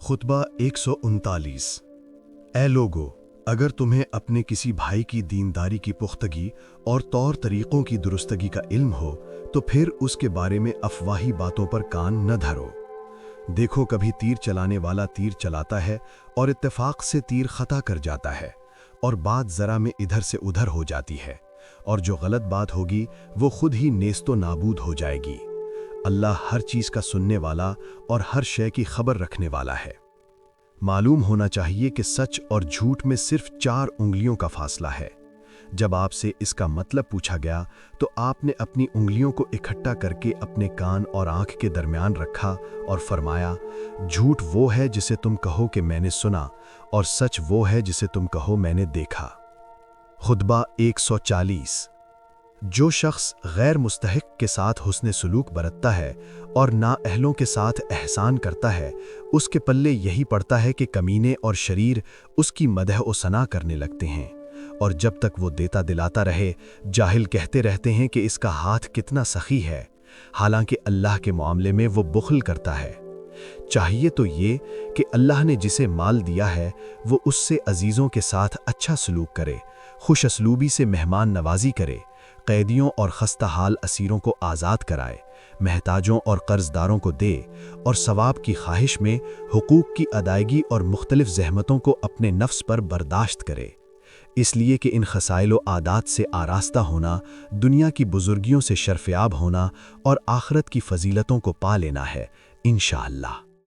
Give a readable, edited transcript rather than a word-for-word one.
خطبہ 139۔ اے لوگو، اگر تمہیں اپنے کسی بھائی کی دینداری کی پختگی اور طور طریقوں کی درستگی کا علم ہو تو پھر اس کے بارے میں افواہی باتوں پر کان نہ دھرو۔ دیکھو، کبھی تیر چلانے والا تیر چلاتا ہے اور اتفاق سے تیر خطا کر جاتا ہے، اور بات ذرا میں ادھر سے ادھر ہو جاتی ہے، اور جو غلط بات ہوگی وہ خود ہی نیست و نابود ہو جائے گی۔ اللہ ہر چیز کا سننے والا اور ہر شے کی خبر رکھنے والا ہے۔ معلوم ہونا چاہیے کہ سچ اور جھوٹ میں صرف 4 انگلیوں کا فاصلہ ہے۔ جب آپ سے اس کا مطلب پوچھا گیا تو آپ نے اپنی انگلیوں کو اکٹھا کر کے اپنے کان اور آنکھ کے درمیان رکھا اور فرمایا، جھوٹ وہ ہے جسے تم کہو کہ میں نے سنا، اور سچ وہ ہے جسے تم کہو میں نے دیکھا۔ خطبہ 140۔ جو شخص غیر مستحق کے ساتھ حسن سلوک برتتا ہے اور نااہلوں کے ساتھ احسان کرتا ہے، اس کے پلے یہی پڑتا ہے کہ کمینے اور شریر اس کی مدح و ثنا کرنے لگتے ہیں، اور جب تک وہ دیتا دلاتا رہے، جاہل کہتے رہتے ہیں کہ اس کا ہاتھ کتنا سخی ہے، حالانکہ اللہ کے معاملے میں وہ بخل کرتا ہے۔ چاہیے تو یہ کہ اللہ نے جسے مال دیا ہے وہ اس سے عزیزوں کے ساتھ اچھا سلوک کرے، خوش اسلوبی سے مہمان نوازی کرے، قیدیوں اور خستہ حال اسیروں کو آزاد کرائے، محتاجوں اور قرض داروں کو دے، اور ثواب کی خواہش میں حقوق کی ادائیگی اور مختلف زحمتوں کو اپنے نفس پر برداشت کرے، اس لیے کہ ان خصائل و عادات سے آراستہ ہونا دنیا کی بزرگیوں سے شرفیاب ہونا اور آخرت کی فضیلتوں کو پا لینا ہے، انشاءاللہ۔